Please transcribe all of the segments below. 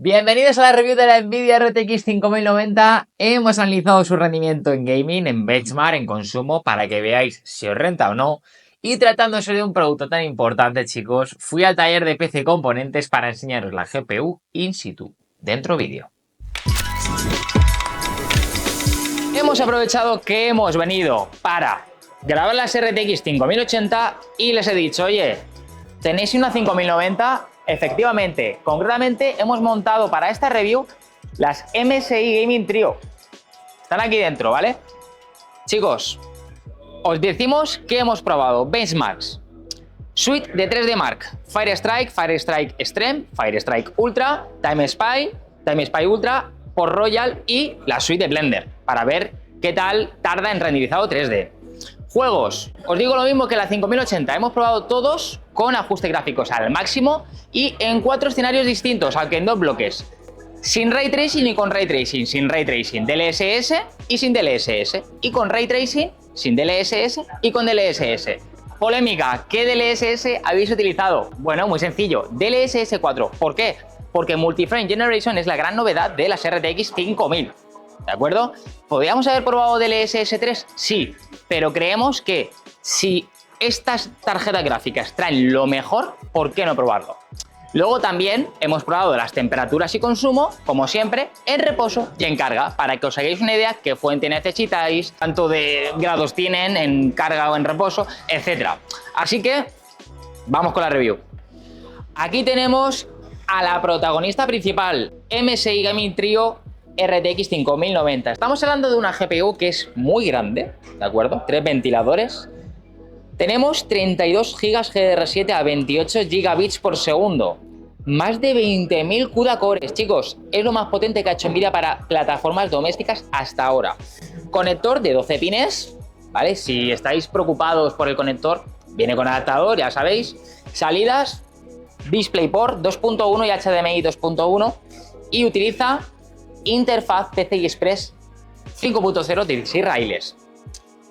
Bienvenidos a la review de la Nvidia RTX 5090. Hemos analizado su rendimiento en gaming, en benchmark, en consumo, para que veáis si os renta o no. Y tratándose de un producto tan importante, chicos, fui al taller de PC Componentes para enseñaros la GPU in situ. Dentro vídeo. Hemos aprovechado que hemos venido para grabar las RTX 5080 y les he dicho, oye, ¿tenéis una 5090? Efectivamente, concretamente hemos montado para esta review las MSI Gaming Trio. Están aquí dentro, ¿vale? Chicos, os decimos que hemos probado benchmarks, suite de 3D Mark, Firestrike, Firestrike Extreme, Firestrike Ultra, Time Spy Ultra, Port Royal y la suite de Blender, para ver qué tal tarda en renderizado 3D. Juegos, os digo lo mismo que la 5080, hemos probado todos con ajustes gráficos al máximo y en 4 escenarios distintos, aunque en 2 bloques. Sin Ray Tracing y con Ray Tracing, sin Ray Tracing, DLSS y sin DLSS, y con Ray Tracing, sin DLSS y con DLSS. Polémica, ¿qué DLSS habéis utilizado? Bueno, muy sencillo, DLSS 4. ¿Por qué? Porque Multi-Frame Generation es la gran novedad de las RTX 5000. ¿De acuerdo? ¿Podríamos haber probado DLSS 3? Sí, pero creemos que si estas tarjetas gráficas traen lo mejor, ¿por qué no probarlo? Luego también hemos probado las temperaturas y consumo, como siempre, en reposo y en carga, para que os hagáis una idea qué fuente necesitáis, cuánto de grados tienen en carga o en reposo, etc. Así que vamos con la review. Aquí tenemos a la protagonista principal, MSI Gaming Trio RTX 5090. Estamos hablando de una GPU que es muy grande, ¿de acuerdo? 3 ventiladores. Tenemos 32 GB GDR7 a 28 gigabits por segundo. Más de 20.000 CUDA cores, chicos. Es lo más potente que ha hecho Nvidia para plataformas domésticas hasta ahora. Conector de 12 pines, ¿vale? Si estáis preocupados por el conector, viene con adaptador, ya sabéis. Salidas, DisplayPort 2.1 y HDMI 2.1. Y utiliza interfaz PCI Express 5.0 de 16 raíles.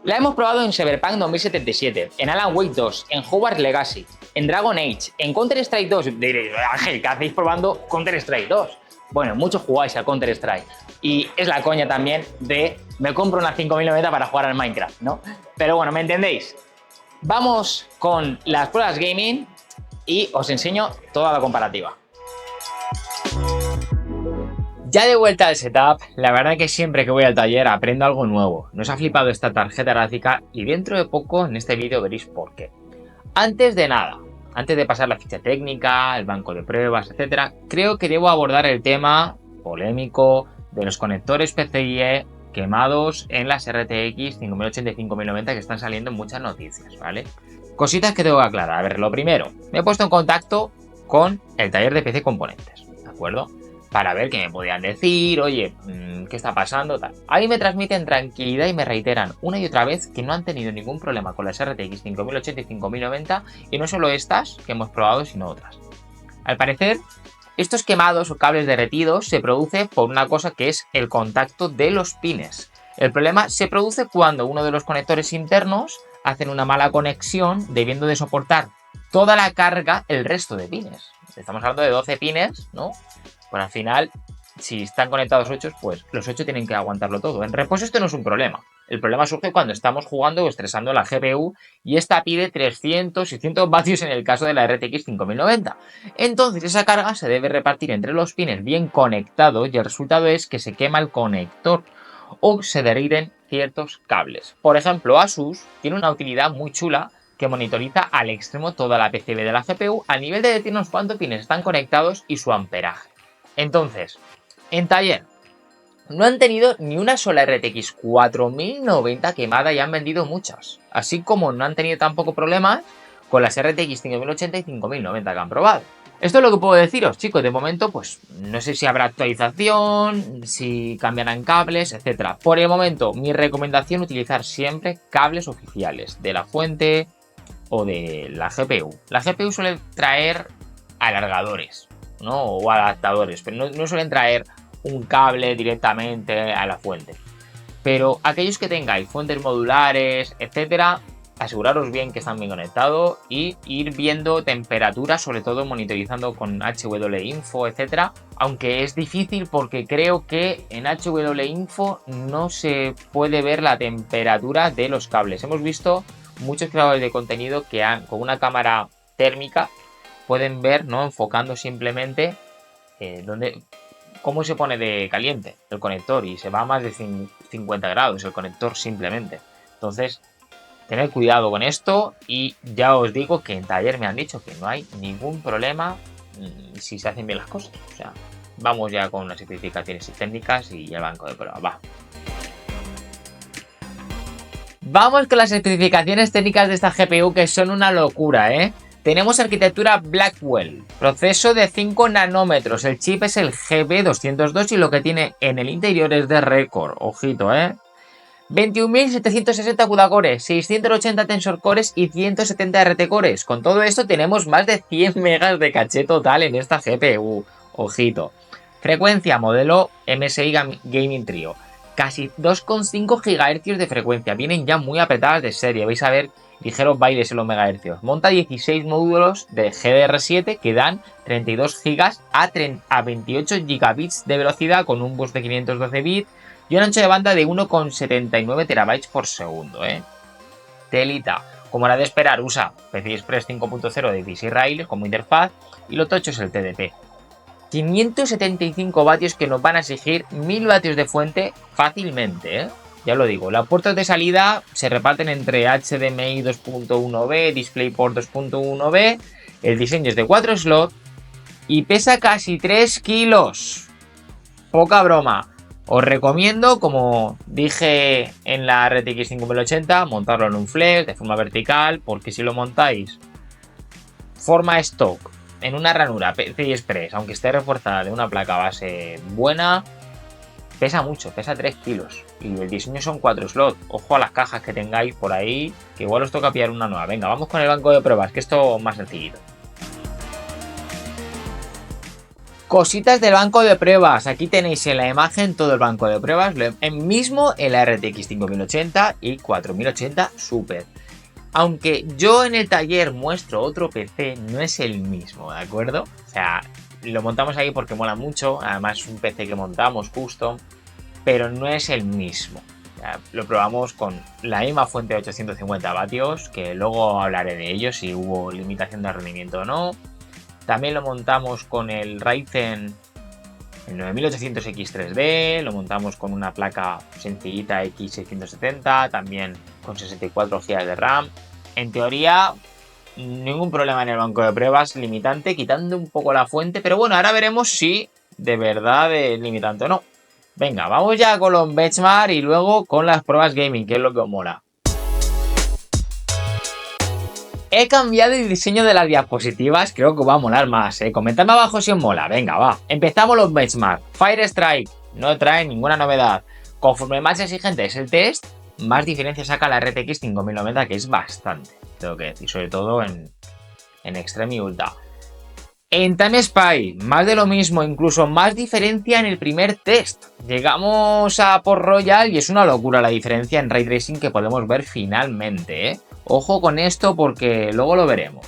La hemos probado en Cyberpunk 2077, en Alan Wake 2, en Hogwarts Legacy, en Dragon Age, en Counter-Strike 2. Diréis, Ángel, ¿qué hacéis probando Counter-Strike 2? Bueno, muchos jugáis a Counter-Strike. Y es la coña también de me compro una 5090 para jugar al Minecraft, ¿no? Pero bueno, ¿me entendéis? Vamos con las pruebas gaming y os enseño toda la comparativa. Ya de vuelta al setup, la verdad que siempre que voy al taller aprendo algo nuevo. Nos ha flipado esta tarjeta gráfica y dentro de poco en este vídeo veréis por qué. Antes de nada, antes de pasar la ficha técnica, el banco de pruebas, etc., creo que debo abordar el tema polémico de los conectores PCIe quemados en las RTX 5080 y 5090 que están saliendo en muchas noticias, ¿vale? Cositas que tengo que aclarar. A ver, lo primero, me he puesto en contacto con el taller de PC Componentes, ¿de acuerdo? Para ver qué me podían decir, oye, ¿qué está pasando? Tal. Ahí me transmiten tranquilidad y me reiteran una y otra vez que no han tenido ningún problema con las RTX 5080 y 5090 y no solo estas que hemos probado, sino otras. Al parecer, estos quemados o cables derretidos se produce por una cosa que es el contacto de los pines. El problema se produce cuando uno de los conectores internos hacen una mala conexión, debiendo de soportar toda la carga el resto de pines. Estamos hablando de 12 pines, ¿no? Pues al final, si están conectados 8, pues los 8 tienen que aguantarlo todo. En reposo esto no es un problema. El problema surge cuando estamos jugando o estresando la GPU y esta pide 300 y 100 vatios en el caso de la RTX 5090. Entonces esa carga se debe repartir entre los pines bien conectados y el resultado es que se quema el conector o se deriven ciertos cables. Por ejemplo, Asus tiene una utilidad muy chula que monitoriza al extremo toda la PCB de la GPU a nivel de decirnos cuántos pines están conectados y su amperaje. Entonces, en taller, no han tenido ni una sola RTX 4090 quemada y han vendido muchas. Así como no han tenido tampoco problemas con las RTX 5080 y 5090 que han probado. Esto es lo que puedo deciros, chicos. De momento, pues no sé si habrá actualización, si cambiarán cables, etc. Por el momento, mi recomendación es utilizar siempre cables oficiales de la fuente o de la GPU. La GPU suele traer alargadores, ¿no? O adaptadores, pero no suelen traer un cable directamente a la fuente. Pero aquellos que tengáis fuentes modulares, etcétera, aseguraros bien que están bien conectados y ir viendo temperaturas, sobre todo monitorizando con HW-Info, etcétera. Aunque es difícil porque creo que en HW-Info no se puede ver la temperatura de los cables. Hemos visto muchos creadores de contenido que con una cámara térmica pueden ver, ¿no? Enfocando simplemente cómo se pone de caliente el conector y se va a más de 50 grados el conector simplemente. Entonces, tened cuidado con esto y ya os digo que en taller me han dicho que no hay ningún problema si se hacen bien las cosas. O sea, vamos ya con las especificaciones técnicas y el banco de pruebas. Va. Vamos con las especificaciones técnicas de esta GPU que son una locura, ¿eh? Tenemos arquitectura Blackwell, proceso de 5 nanómetros, el chip es el GB202 y lo que tiene en el interior es de récord, ojito, 21.760 CUDA cores, 680 Tensor cores y 170 RT cores. Con todo esto tenemos más de 100 megas de caché total en esta GPU, ojito. Frecuencia modelo MSI Gaming Trio, casi 2,5 GHz de frecuencia, vienen ya muy apretadas de serie, vais a ver ligeros bailes en los megahercios. Monta 16 módulos de GDR7 que dan 32 GB a 28 GB de velocidad con un bus de 512 bits y un ancho de banda de 1,79 TB por segundo, Telita. Como era de esperar, usa PCI Express 5.0 de 16 raíles como interfaz y lo tocho es el TDP. 575 vatios que nos van a exigir 1000 vatios de fuente fácilmente, Ya lo digo, las puertas de salida se reparten entre HDMI 2.1B, DisplayPort 2.1B, el diseño es de 4 slots y pesa casi 3 kilos. Poca broma. Os recomiendo, como dije en la RTX 5080, montarlo en un flex de forma vertical, porque si lo montáis forma stock en una ranura PCI Express, aunque esté reforzada de una placa base buena, pesa mucho, pesa 3 kilos. Y el diseño son 4 slots. Ojo a las cajas que tengáis por ahí, que igual os toca pillar una nueva. Venga, vamos con el banco de pruebas, que esto es más sencillito. Cositas del banco de pruebas. Aquí tenéis en la imagen todo el banco de pruebas. Mismo en la RTX 5080 y 4080 Super. Aunque yo en el taller muestro otro PC, no es el mismo, ¿de acuerdo? O sea, lo montamos ahí porque mola mucho. Además es un PC que montamos custom, pero no es el mismo. Lo probamos con la misma fuente de 850 vatios, que luego hablaré de ello, si hubo limitación de rendimiento o no. También lo montamos con el Ryzen el 9800X3D, lo montamos con una placa sencillita X670, también con 64 GB de RAM. En teoría, ningún problema en el banco de pruebas limitante, quitando un poco la fuente, pero bueno, ahora veremos si de verdad es limitante o no. Venga, vamos ya con los benchmark y luego con las pruebas gaming, que es lo que os mola. He cambiado el diseño de las diapositivas, creo que va a molar más, Comentadme abajo si os mola, venga, va. Empezamos los benchmark. Fire Strike no trae ninguna novedad. Conforme más exigente es el test, más diferencia saca la RTX 5090, que es bastante, tengo que decir, sobre todo en Extreme y Ultra. En Time Spy, más de lo mismo, incluso más diferencia en el primer test. Llegamos a Port Royal y es una locura la diferencia en Ray Tracing que podemos ver finalmente, Ojo con esto porque luego lo veremos.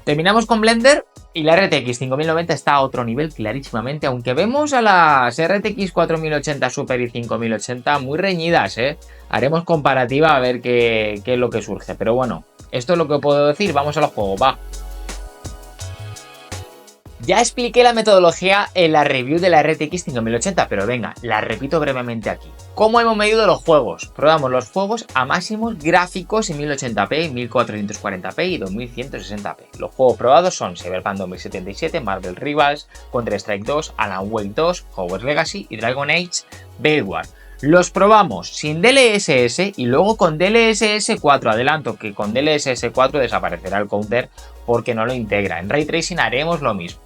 Terminamos con Blender y la RTX 5090 está a otro nivel clarísimamente, aunque vemos a las RTX 4080 Super y 5080 muy reñidas, Haremos comparativa a ver qué es lo que surge, pero bueno, esto es lo que puedo decir, vamos a los juegos, va. Ya expliqué la metodología en la review de la RTX 5080, pero venga, la repito brevemente aquí. ¿Cómo hemos medido los juegos? Probamos los juegos a máximos gráficos en 1080p, 1440p y 2160p. Los juegos probados son Cyberpunk 2077, Marvel Rivals, Counter-Strike 2, Alan Wake 2, Hogwarts Legacy y Dragon Age Bedwars. Los probamos sin DLSS y luego con DLSS 4. Adelanto que con DLSS 4 desaparecerá el counter porque no lo integra. En Ray Tracing haremos lo mismo.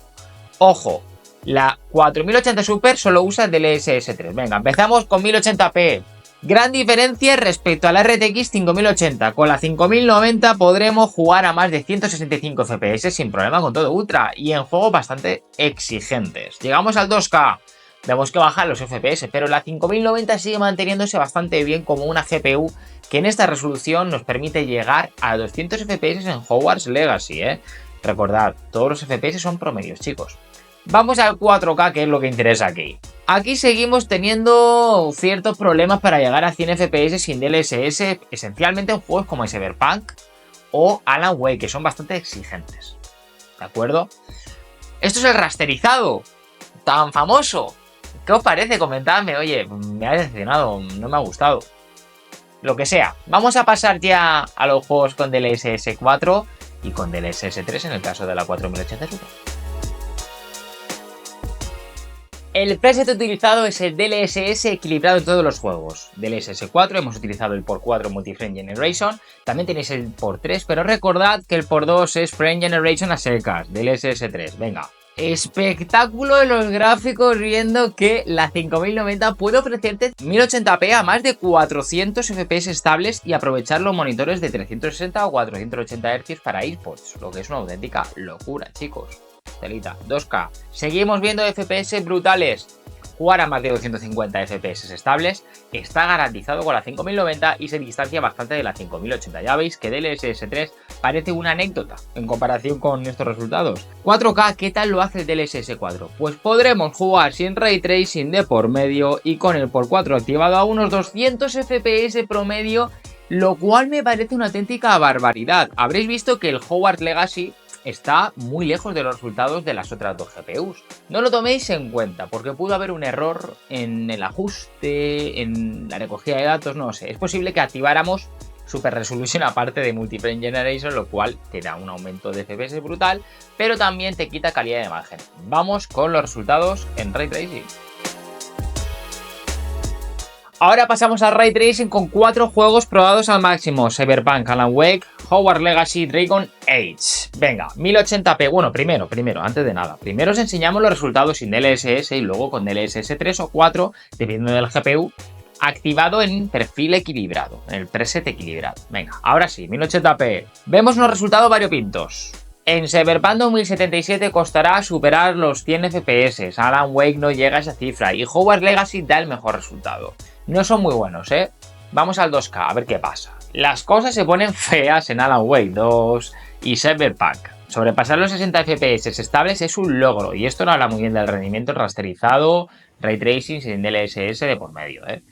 Ojo, la 4080 Super solo usa DLSS 3. Venga, empezamos con 1080p. Gran diferencia respecto a la RTX 5080. Con la 5090 podremos jugar a más de 165 FPS sin problema con todo Ultra y en juegos bastante exigentes. Llegamos al 2K. vemos que bajan los FPS, pero la 5090 sigue manteniéndose bastante bien como una GPU que en esta resolución nos permite llegar a 200 FPS en Hogwarts Legacy, ¿eh? Recordad, todos los FPS son promedios, chicos. Vamos al 4K, que es lo que interesa aquí. Aquí seguimos teniendo ciertos problemas para llegar a 100 FPS sin DLSS, esencialmente en juegos como Cyberpunk o Alan Wake, que son bastante exigentes. ¿De acuerdo? Esto es el rasterizado, tan famoso. ¿Qué os parece? Comentadme, oye, me ha decepcionado, no me ha gustado. Lo que sea. Vamos a pasar ya a los juegos con DLSS 4 y con DLSS 3 en el caso de la 4080 Super. El preset utilizado es el DLSS equilibrado en todos los juegos. DLSS 4, hemos utilizado el por 4 Multi-Frame Generation, también tenéis el por 3, pero recordad que el por 2 es Frame Generation a secas, DLSS 3, venga. Espectáculo en los gráficos, viendo que la 5090 puede ofrecerte 1080p a más de 400 FPS estables y aprovechar los monitores de 360 o 480 Hz para eSports, lo que es una auténtica locura, chicos. Telita, 2K. Seguimos viendo FPS brutales. Jugar a más de 250 FPS estables está garantizado con la 5090 y se distancia bastante de la 5080. Ya veis que DLSS 3 parece una anécdota en comparación con estos resultados. 4K, ¿qué tal lo hace el DLSS 4? Pues podremos jugar sin Ray Tracing de por medio y con el por 4 activado a unos 200 FPS promedio, lo cual me parece una auténtica barbaridad. Habréis visto que el Hogwarts Legacy está muy lejos de los resultados de las otras dos GPUs. No lo toméis en cuenta porque pudo haber un error en el ajuste, en la recogida de datos, no sé. Es posible que activáramos Super Resolution aparte de Multi-Frame Generation, lo cual te da un aumento de FPS brutal, pero también te quita calidad de imagen. Vamos con los resultados en Ray Tracing. Ahora pasamos al Ray Tracing con 4 juegos probados al máximo: Cyberpunk, Alan Wake, Hogwarts Legacy, Dragon Age. Venga, 1080p. Bueno, primero, antes de nada, primero os enseñamos los resultados sin DLSS y luego con DLSS 3 o 4, dependiendo del GPU, activado en perfil equilibrado, en el preset equilibrado. Venga, ahora sí, 1080p. Vemos unos resultados variopintos. En Cyberpunk 2077 costará superar los 100 FPS, Alan Wake no llega a esa cifra y Hogwarts Legacy da el mejor resultado. No son muy buenos, ¿eh? Vamos al 2K, a ver qué pasa. Las cosas se ponen feas en Alan Wake 2 y Cyberpunk. Sobrepasar los 60 FPS estables es un logro, y esto no habla muy bien del rendimiento rasterizado, Ray Tracing sin DLSS de por medio, ¿eh?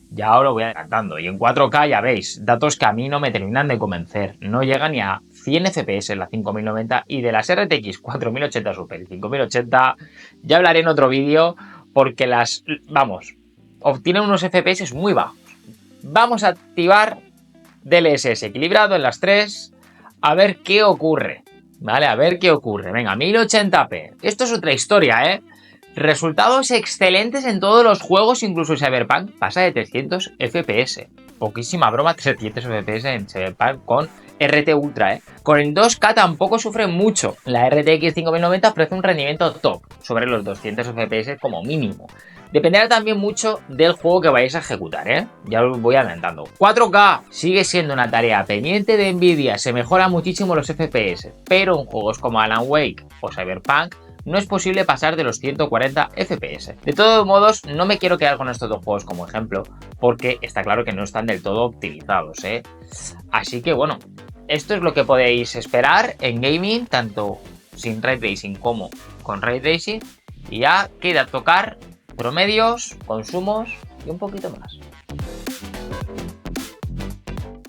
Ya os lo voy adelantando. Y en 4K ya veis, datos que a mí no me terminan de convencer. No llega ni a 100 FPS en la 5090 y de las RTX 4080 Super y 5080 ya hablaré en otro vídeo porque obtienen unos FPS muy bajos. Vamos a activar DLSS equilibrado en las 3 a ver qué ocurre. Vale, a ver qué ocurre. Venga, 1080p. Esto es otra historia, ¿eh? Resultados excelentes en todos los juegos, incluso Cyberpunk pasa de 300 FPS. Poquísima broma, 300 FPS en Cyberpunk con RT Ultra, ¿eh? Con el 2K tampoco sufre mucho. La RTX 5090 ofrece un rendimiento top, sobre los 200 FPS como mínimo. Dependerá también mucho del juego que vayáis a ejecutar, ¿eh? Ya os voy adelantando. 4K sigue siendo una tarea pendiente de Nvidia, se mejoran muchísimo los FPS, pero en juegos como Alan Wake o Cyberpunk no es posible pasar de los 140 FPS. De todos modos, no me quiero quedar con estos dos juegos como ejemplo, porque está claro que no están del todo optimizados, ¿eh? Así que bueno, esto es lo que podéis esperar en gaming, tanto sin Ray Tracing como con Ray Tracing. Y ya queda tocar promedios, consumos y un poquito más.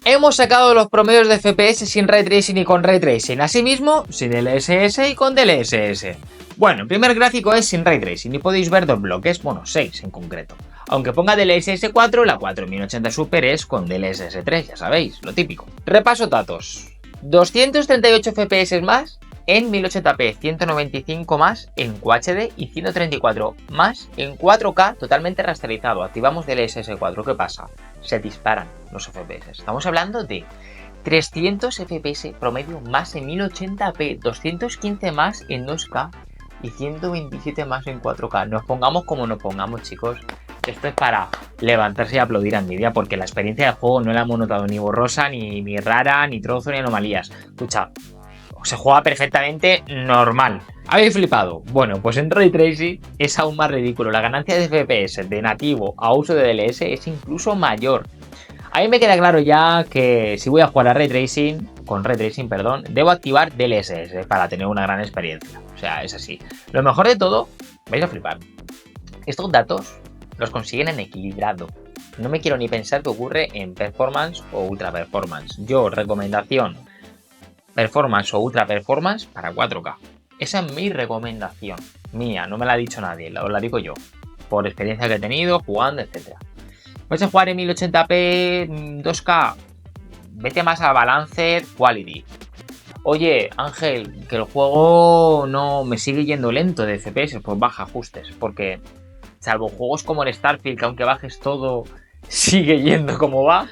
Hemos sacado los promedios de FPS sin Ray Tracing y con Ray Tracing, asimismo sin DLSS y con DLSS. Bueno, el primer gráfico es sin Ray Tracing y podéis ver 2 bloques, bueno 6 en concreto. Aunque ponga DLSS 4, la 4080 Super es con DLSS 3, ya sabéis, lo típico. Repaso datos. 238 FPS más en 1080p, 195 más en QHD y 134 más en 4K totalmente rasterizado. Activamos DLSS 4, ¿qué pasa? Se disparan los FPS. Estamos hablando de 300 FPS promedio más en 1080p, 215 más en 2K y 127 más en 4K. Nos pongamos como nos pongamos, chicos. Esto es para levantarse y aplaudir a Nvidia, porque la experiencia de juego no la hemos notado ni borrosa, ni rara, ni trozo, ni anomalías. Escucha, se juega perfectamente normal. ¿Habéis flipado? Bueno, pues en Ray Tracing es aún más ridículo. La ganancia de FPS de nativo a uso de DLS es incluso mayor. A mí me queda claro ya que si voy a jugar a Ray Tracing, debo activar DLSS para tener una gran experiencia. O sea, es así. Lo mejor de todo, vais a flipar. Estos datos los consiguen en equilibrado. No me quiero ni pensar que ocurre en performance o ultra performance. Yo, recomendación, performance o ultra performance para 4K. Esa es mi recomendación. Mía, no me la ha dicho nadie, os la digo yo. Por experiencia que he tenido, jugando, etc. ¿Vas a jugar en 1080p 2K? Vete más a Balanced Quality. Oye, Ángel, que el juego no me sigue yendo lento de FPS, pues baja ajustes. Porque, salvo juegos como el Starfield, que aunque bajes todo, sigue yendo como va.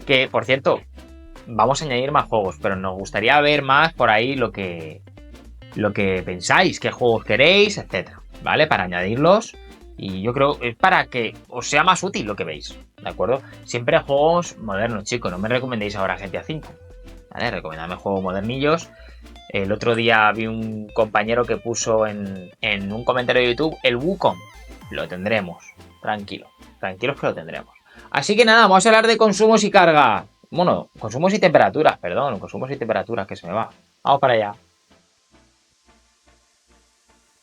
Que, por cierto, vamos a añadir más juegos, pero nos gustaría ver más por ahí lo que pensáis, qué juegos queréis, etcétera, ¿vale? Para añadirlos. Y yo creo es para que os sea más útil lo que veis, ¿de acuerdo? Siempre juegos modernos, chicos. No me recomendéis ahora GTA V, ¿vale? Recomendadme juegos modernillos. El otro día vi un compañero que puso en un comentario de YouTube el Wukong. Lo tendremos, tranquilos que lo tendremos. Así que nada, vamos a hablar de consumos y carga. Bueno, consumos y temperaturas, perdón, consumos y temperaturas, que se me va. Vamos para allá.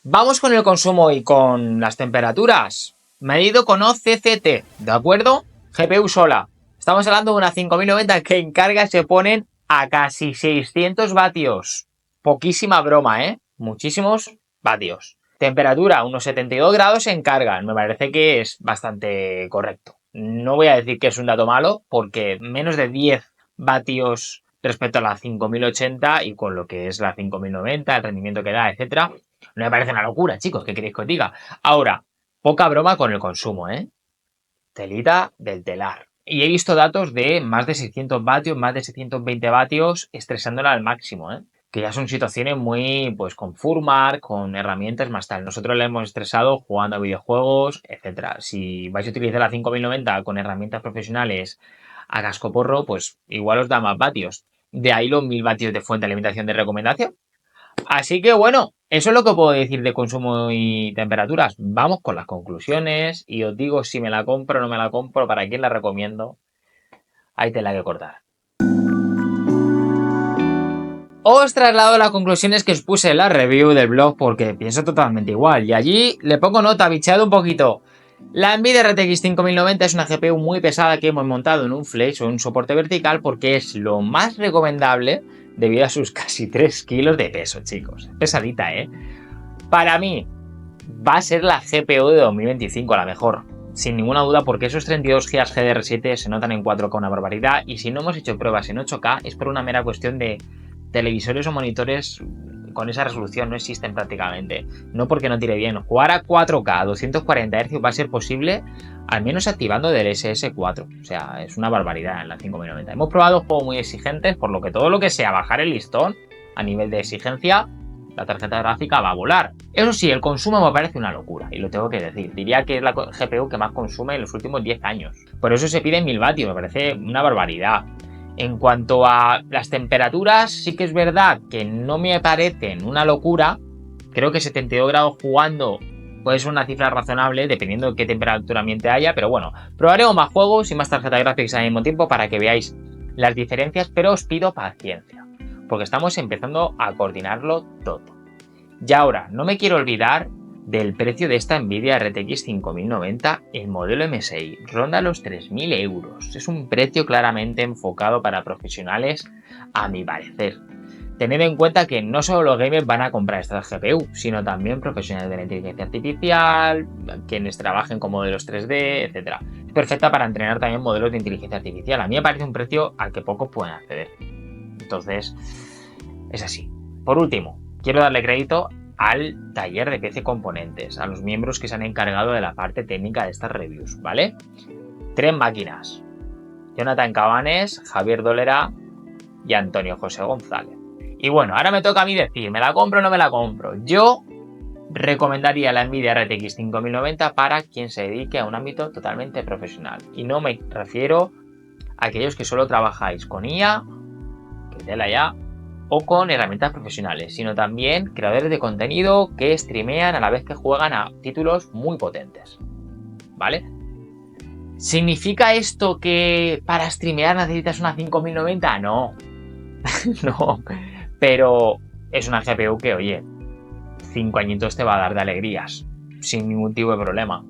Vamos con el consumo y con las temperaturas. Medido con OCCT, ¿de acuerdo? GPU sola. Estamos hablando de una 5090 que en carga se ponen a casi 600 vatios. Poquísima broma, ¿eh? Muchísimos vatios. Temperatura, unos 72 grados en carga. Me parece que es bastante correcto. No voy a decir que es un dato malo, porque menos de 10 vatios respecto a la 5080 y con lo que es la 5090, el rendimiento que da, etcétera. No me parece una locura, chicos, ¿qué queréis que os diga? Ahora, poca broma con el consumo, ¿eh? Telita del telar. Y he visto datos de más de 600 vatios, más de 620 vatios, estresándola al máximo, ¿eh? Que ya son situaciones muy, pues, con Furmark, con herramientas más tal. Nosotros la hemos estresado jugando a videojuegos, etcétera. Si vais a utilizar la 5090 con herramientas profesionales a cascoporro, pues igual os da más vatios. De ahí los 1000 vatios de fuente de alimentación de recomendación. Así que bueno, eso es lo que puedo decir de consumo y temperaturas. Vamos con las conclusiones y os digo si me la compro o no me la compro, para quién la recomiendo. Hay tela que cortar. Os traslado las conclusiones que os puse en la review del blog porque pienso totalmente igual. Y allí le pongo nota, bicheado un poquito. La Nvidia RTX 5090 es una GPU muy pesada que hemos montado en un flash o un soporte vertical porque es lo más recomendable debido a sus casi 3 kilos de peso, chicos. Pesadita, ¿eh? Para mí va a ser la GPU de 2025 a la mejor. Sin ninguna duda, porque esos 32 GB GDR7 se notan en 4K una barbaridad. Y si no hemos hecho pruebas en 8K es por una mera cuestión de televisores o monitores con esa resolución no existen prácticamente. No porque no tire bien. Jugar a 4K a 240 Hz va a ser posible al menos activando del SS4. O sea, es una barbaridad en la 5090. Hemos probado juegos muy exigentes, por lo que todo lo que sea bajar el listón a nivel de exigencia, la tarjeta gráfica va a volar. Eso sí, el consumo me parece una locura, y lo tengo que decir. Diría que es la GPU que más consume en los últimos 10 años. Por eso se piden 1000 vatios, me parece una barbaridad. En cuanto a las temperaturas, sí que es verdad que no me parecen una locura. Creo que 72 grados jugando puede ser una cifra razonable, dependiendo de qué temperatura ambiente haya. Pero bueno, probaremos más juegos y más tarjetas gráficas al mismo tiempo para que veáis las diferencias. Pero os pido paciencia, porque estamos empezando a coordinarlo todo. Y ahora, no me quiero olvidar del precio de esta Nvidia RTX 5090, el modelo MSI, ronda los 3.000 euros. Es un precio claramente enfocado para profesionales, a mi parecer. Tened en cuenta que no solo los gamers van a comprar esta GPU, sino también profesionales de la inteligencia artificial, quienes trabajen con modelos 3D, etc. Es perfecta para entrenar también modelos de inteligencia artificial. A mí me parece un precio al que pocos pueden acceder. Entonces, es así. Por último, quiero darle crédito al taller de PC Componentes, a los miembros que se han encargado de la parte técnica de estas reviews, ¿vale? 3 máquinas: Jonathan Cabanes, Javier Dolera y Antonio José González. Y bueno, ahora me toca a mí decir, ¿me la compro o no me la compro? Yo recomendaría la Nvidia RTX 5090 para quien se dedique a un ámbito totalmente profesional. Y no me refiero a aquellos que solo trabajáis con IA, que tela ya, o con herramientas profesionales, sino también creadores de contenido que streamean a la vez que juegan a títulos muy potentes, ¿vale? ¿Significa esto que para streamear necesitas una 5090? No, no, pero es una GPU que, oye, 5 añitos te va a dar de alegrías, sin ningún tipo de problema,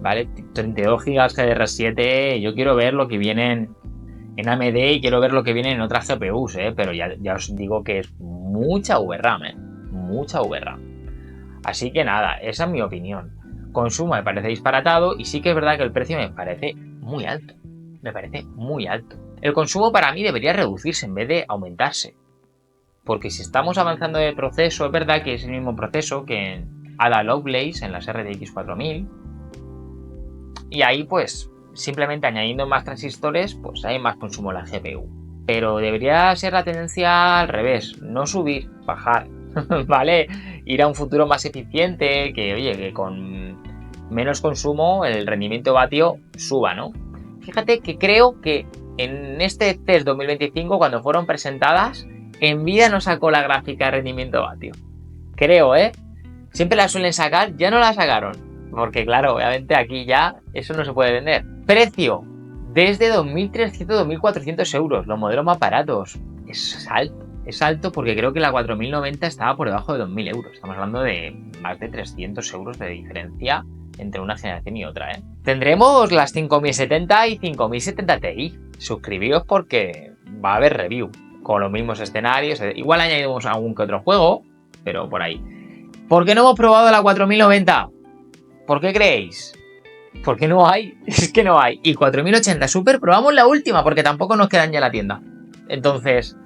¿vale? 32 GB GDR7, yo quiero ver lo que viene en AMD y quiero ver lo que viene en otras GPUs, pero ya os digo que es mucha VRAM, mucha VRAM. Así que nada, esa es mi opinión. Consumo me parece disparatado y sí que es verdad que el precio me parece muy alto. Me parece muy alto. El consumo para mí debería reducirse en vez de aumentarse. Porque si estamos avanzando de proceso, es verdad que es el mismo proceso que en Ada Lovelace, en las RTX 4000. Y ahí pues simplemente añadiendo más transistores, pues hay más consumo en la GPU. Pero debería ser la tendencia al revés, no subir, bajar, ¿vale? Ir a un futuro más eficiente, que oye, que con menos consumo el rendimiento vatio suba, ¿no? Fíjate que creo que en este CES 2025, cuando fueron presentadas, Nvidia no sacó la gráfica de rendimiento vatio. Creo, siempre la suelen sacar, ya no la sacaron. Porque claro, obviamente aquí ya eso no se puede vender. Precio, desde 2.300, 2.400 euros, los modelos más baratos. Es alto porque creo que la 4090 estaba por debajo de 2.000 euros. Estamos hablando de más de 300 euros de diferencia entre una generación y otra, Tendremos las 5070 y 5070 Ti. Suscribíos porque va a haber review con los mismos escenarios. Igual añadimos algún que otro juego, pero por ahí. ¿Por qué no hemos probado la 4090? ¿Por qué creéis? ¿Por qué no hay? Es que no hay. Y 4080 Super probamos la última porque tampoco nos quedan ya en la tienda. Entonces,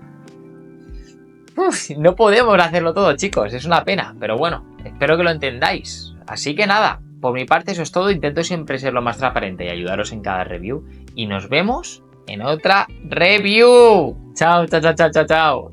no podemos hacerlo todo, chicos. Es una pena. Pero bueno, espero que lo entendáis. Así que nada, por mi parte eso es todo. Intento siempre ser lo más transparente y ayudaros en cada review. Y nos vemos en otra review. Chao, chao, chao, chao, chao.